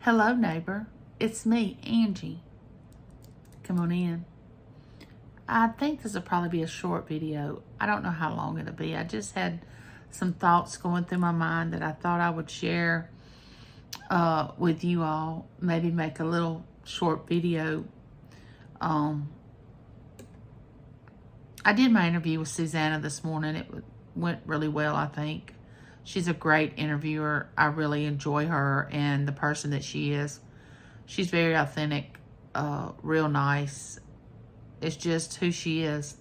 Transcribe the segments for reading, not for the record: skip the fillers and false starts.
Hello, neighbor. It's me, Angie. Come on in. I think this will probably be a short video. I don't know how long it'll be. I just had some thoughts going through my mind that I thought I would share with you all. Maybe make a little short video. I did my interview with Susanna this morning. It went really well, I think. She's a great interviewer. I really enjoy her and the person that she is. She's very authentic, real nice. It's just who she is.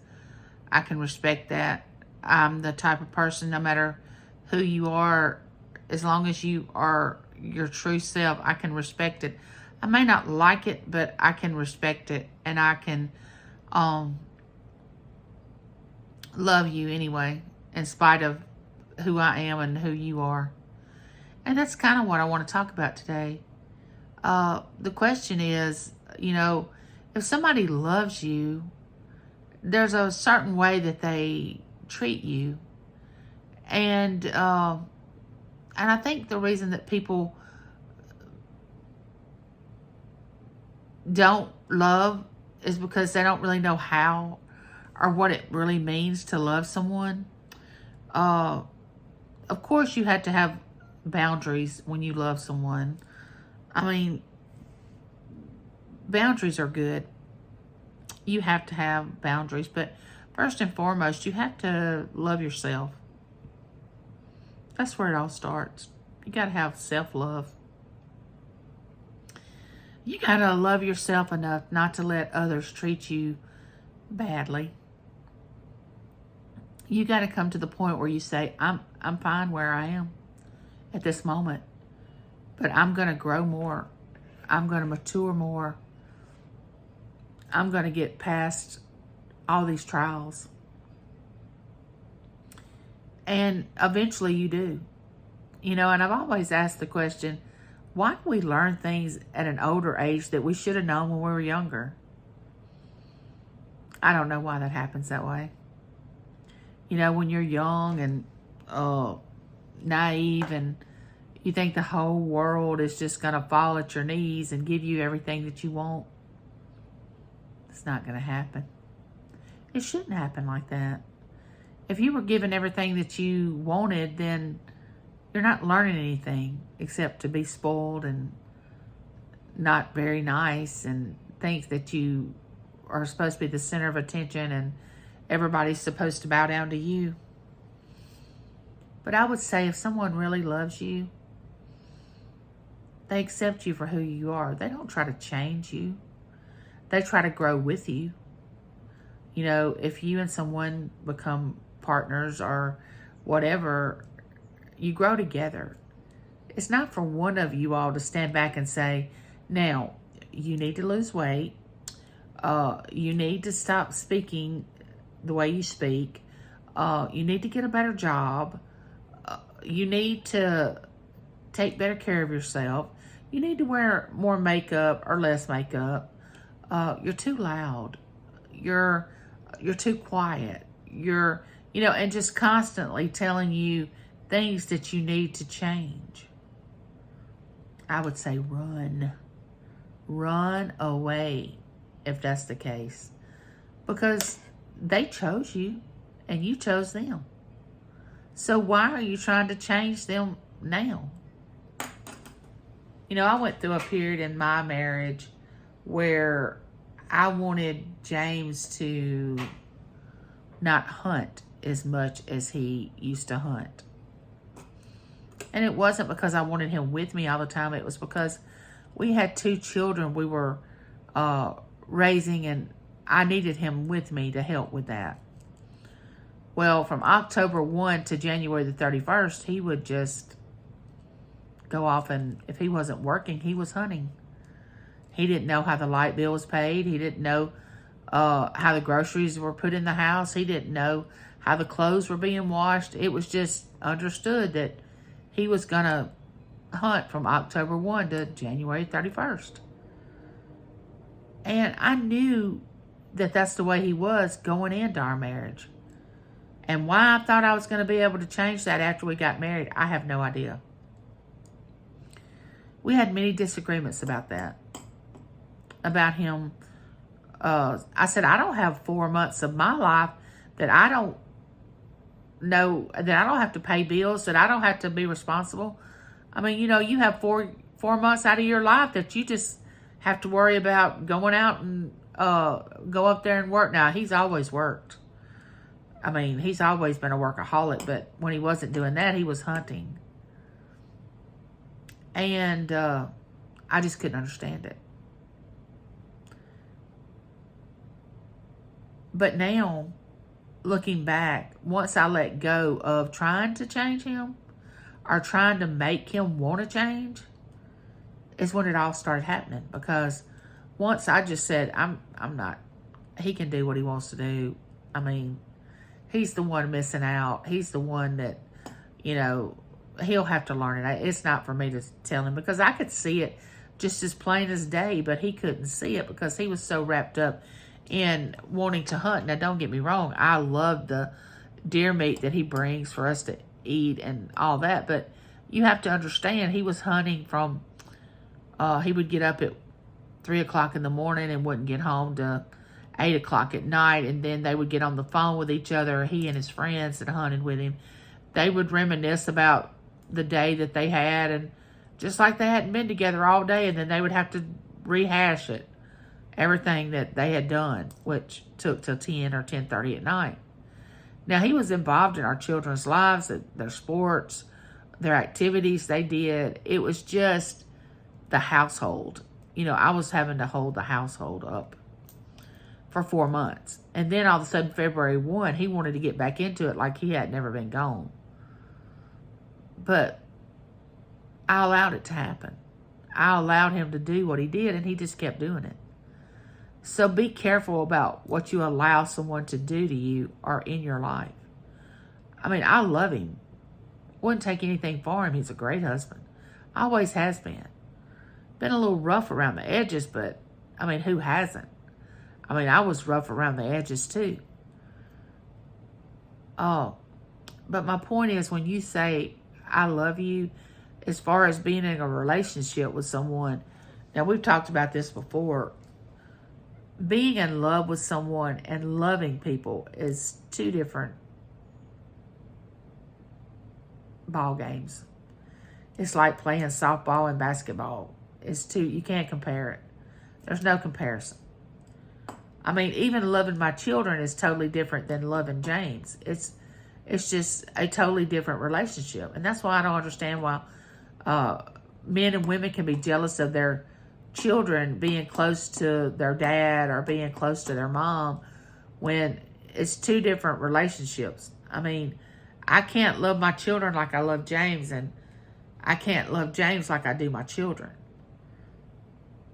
I can respect that. I'm the type of person, no matter who you are, as long as you are your true self, I can respect it. I may not like it, but I can respect it, and I can love you anyway, in spite of who I am and who you are. And that's kind of what I want to talk about today. The question is, if somebody loves you, there's a certain way that they treat you. And I think the reason that people don't love is because they don't really know how or what it really means to love someone. Of course, you have to have boundaries when you love someone. I mean, boundaries are good. You have to have boundaries, but first and foremost, you have to love yourself. That's where it all starts. You got to have self-love. You got to love yourself enough not to let others treat you badly. You got to come to the point where you say, I'm fine where I am at this moment, but I'm going to grow more. I'm going to mature more. I'm going to get past all these trials. And eventually you do. And I've always asked the question, why do we learn things at an older age that we should have known when we were younger? I don't know why that happens that way. When you're young and naive and you think the whole world is just going to fall at your knees and give you everything that you want. It's not going to happen. It shouldn't happen like that. If you were given everything that you wanted, then you're not learning anything except to be spoiled and not very nice and think that you are supposed to be the center of attention and everybody's supposed to bow down to you. But I would say if someone really loves you, they accept you for who you are. They don't try to change you. They try to grow with you. If you and someone become partners or whatever, you grow together. It's not for one of you all to stand back and say, now, you need to lose weight. You need to stop speaking the way you speak. You need to get a better job. You need to take better care of yourself. You need to wear more makeup or less makeup. You're too loud. You're too quiet. And just constantly telling you things that you need to change. I would say run. Run away if that's the case. Because they chose you and you chose them. So why are you trying to change them now? I went through a period in my marriage where I wanted James to not hunt as much as he used to hunt. And it wasn't because I wanted him with me all the time. It was because we had 2 children we were raising, and I needed him with me to help with that. Well, from October 1 to January the 31st, he would just go off, and if he wasn't working, he was hunting. He didn't know how the light bill was paid. He didn't know how the groceries were put in the house. He didn't know how the clothes were being washed. It was just understood that he was going to hunt from October 1 to January 31st. And I knew that that's the way he was going into our marriage. And why I thought I was going to be able to change that after we got married, I have no idea. We had many disagreements about that. About him. I said, I don't have 4 months of my life that I don't know, that I don't have to pay bills, that I don't have to be responsible. I mean, you know, you have four months out of your life that you just have to worry about going out and go up there and work. Now, he's always worked. I mean, he's always been a workaholic, but when he wasn't doing that, he was hunting. And I just couldn't understand it. But now, looking back, once I let go of trying to change him or trying to make him want to change, is when it all started happening. Because once I just said, I'm not, he can do what he wants to do. I mean, he's the one missing out. He's the one that, you know, he'll have to learn it. It's not for me to tell him, because I could see it just as plain as day, but he couldn't see it because he was so wrapped up in wanting to hunt. Now, don't get me wrong. I love the deer meat that he brings for us to eat and all that, but you have to understand, he was hunting from, he would get up at 3 o'clock in the morning and wouldn't get home to 8 o'clock at night, and then they would get on the phone with each other, he and his friends that hunted with him. They would reminisce about the day that they had, and just like they hadn't been together all day, and then they would have to rehash it, everything that they had done, which took till 10 or 10:30 at night. Now, he was involved in our children's lives, their sports, their activities they did. It was just the household. You know, I was having to hold the household up for 4 months. And then all of a sudden, February 1, he wanted to get back into it like he had never been gone. But I allowed it to happen. I allowed him to do what he did, and he just kept doing it. So be careful about what you allow someone to do to you or in your life. I mean, I love him. Wouldn't take anything for him. He's a great husband. Always has been. Been a little rough around the edges, but, I mean, who hasn't? I mean, I was rough around the edges too. Oh, but my point is, when you say, I love you, as far as being in a relationship with someone, now we've talked about this before, being in love with someone and loving people is two different ball games. It's like playing softball and basketball. You can't compare it. There's no comparison. I mean, even loving my children is totally different than loving James. It's just a totally different relationship. And that's why I don't understand why men and women can be jealous of their children being close to their dad or being close to their mom when it's two different relationships. I mean, I can't love my children like I love James, and I can't love James like I do my children.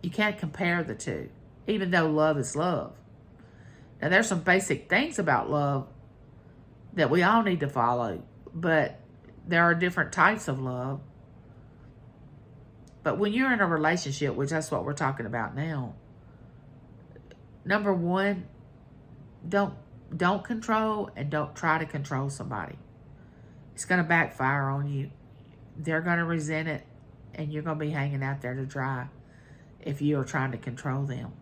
You can't compare the two, even though love is love. Now, there's some basic things about love that we all need to follow, but there are different types of love. But when you're in a relationship, which that's what we're talking about now, number one, don't control and don't try to control somebody. It's going to backfire on you. They're going to resent it, and you're going to be hanging out there to dry if you are trying to control them.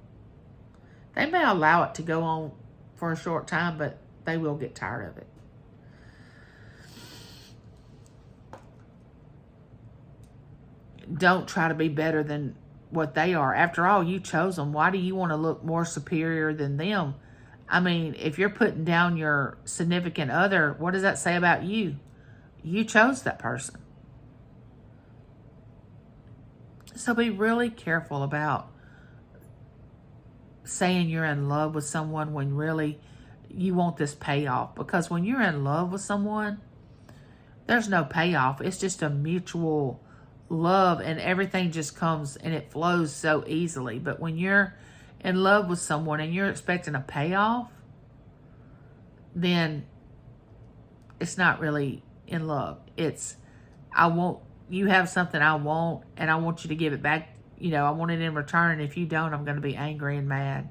They may allow it to go on for a short time, but they will get tired of it. Don't try to be better than what they are. After all, you chose them. Why do you want to look more superior than them? I mean, if you're putting down your significant other, what does that say about you? You chose that person. So be really careful about saying you're in love with someone when really you want this payoff. Because when you're in love with someone, there's no payoff. It's just a mutual love, and everything just comes and it flows so easily. But when you're in love with someone and you're expecting a payoff, then it's not really in love. It's, you have something I want, and I want you to give it back. You know, I want it in return, and if you don't, I'm going to be angry and mad.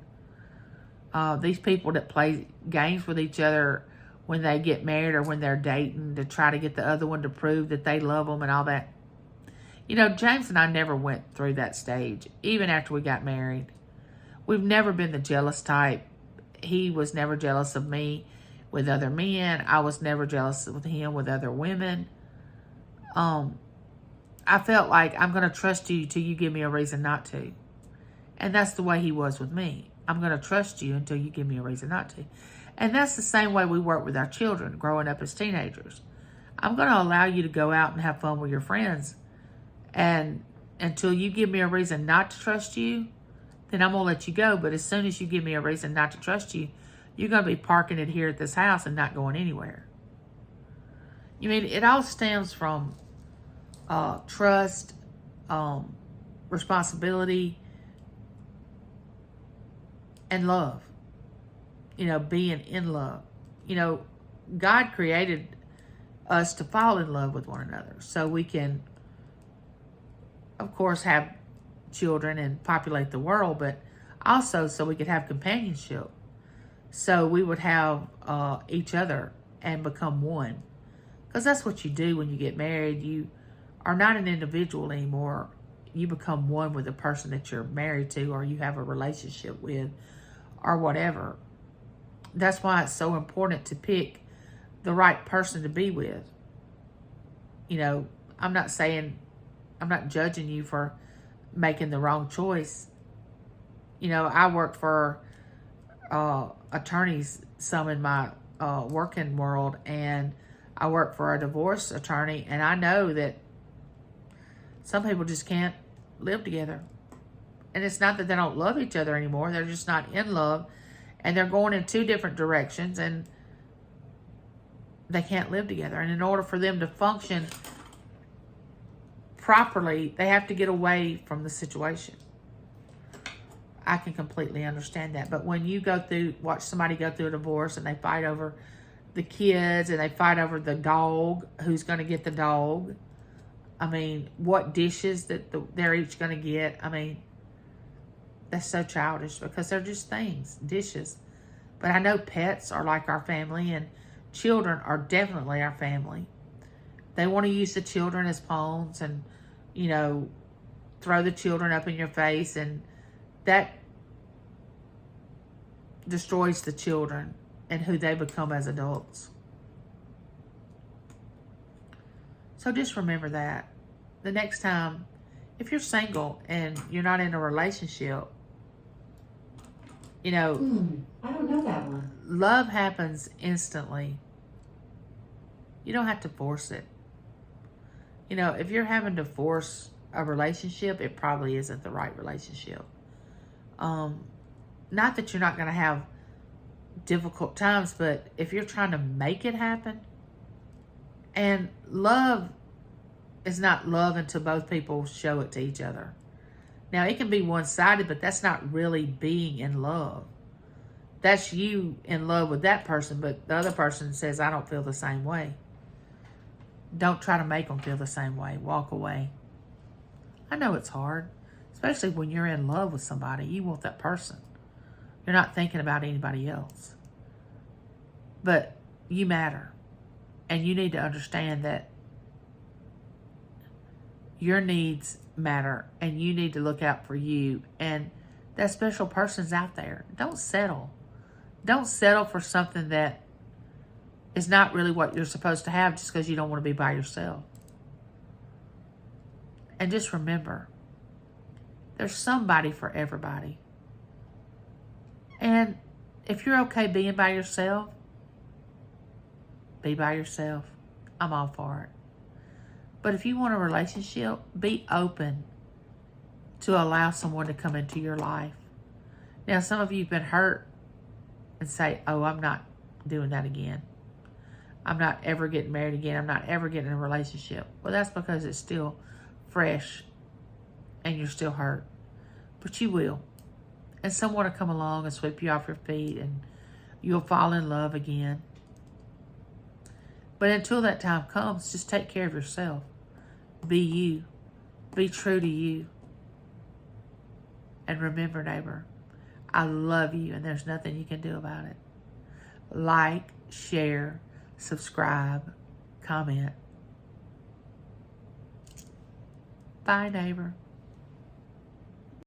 These people that play games with each other when they get married or when they're dating to try to get the other one to prove that they love them and all that, You know, James and I never went through that stage, even after we got married. We've never been the jealous type. He was never jealous of me with other men. I was never jealous of him with other women. I felt like I'm going to trust you till you give me a reason not to. And that's the way he was with me. I'm going to trust you until you give me a reason not to. And that's the same way we work with our children growing up as teenagers. I'm going to allow you to go out and have fun with your friends. And until you give me a reason not to trust you, then I'm going to let you go. But as soon as you give me a reason not to trust you, you're going to be parking it here at this house and not going anywhere. You mean, it all stems from trust, responsibility, and love. You know, being in love. You know, God created us to fall in love with one another so we can, of course, have children and populate the world, but also so we could have companionship. So we would have each other and become one. Because that's what you do when you get married. You are not an individual anymore. You become one with the person that you're married to or you have a relationship with or whatever. That's why it's so important to pick the right person to be with. You know, I'm not judging you for making the wrong choice. You know, I worked for attorneys some in my working world, and I work for a divorce attorney, and I know that some people just can't live together. And it's not that they don't love each other anymore. They're just not in love, and they're going in two different directions, and they can't live together. And in order for them to function properly, they have to get away from the situation. I can completely understand that. But when you watch somebody go through a divorce and they fight over the kids and they fight over the dog, who's going to get the dog. I mean, what dishes that they're each going to get. I mean, that's so childish because they're just things, dishes. But I know pets are like our family, and children are definitely our family. They want to use the children as pawns and, you know, throw the children up in your face, and that destroys the children and who they become as adults. So just remember that. The next time, if you're single and you're not in a relationship, you know, I don't know that one. Love happens instantly. You don't have to force it. You know, if you're having to force a relationship, it probably isn't the right relationship. Not that you're not going to have difficult times, but if you're trying to make it happen, and love is not love until both people show it to each other. Now, it can be one-sided, but that's not really being in love. That's you in love with that person, but the other person says, I don't feel the same way. Don't try to make them feel the same way. Walk away. I know it's hard, especially when you're in love with somebody. You want that person. You're not thinking about anybody else. But you matter. And you need to understand that your needs matter, and you need to look out for you. And that special person's out there. Don't settle. Don't settle for something that is not really what you're supposed to have just because you don't want to be by yourself. And just remember, there's somebody for everybody. And if you're okay being by yourself, be by yourself. I'm all for it. But if you want a relationship, be open to allow someone to come into your life. Now, some of you have been hurt and say, oh, I'm not doing that again. I'm not ever getting married again. I'm not ever getting in a relationship. Well, that's because it's still fresh and you're still hurt. But you will. And someone will come along and sweep you off your feet, and you'll fall in love again. But until that time comes, just take care of yourself. Be you. Be true to you. And remember, neighbor, I love you, and there's nothing you can do about it. Like, share, subscribe, comment. Bye, neighbor.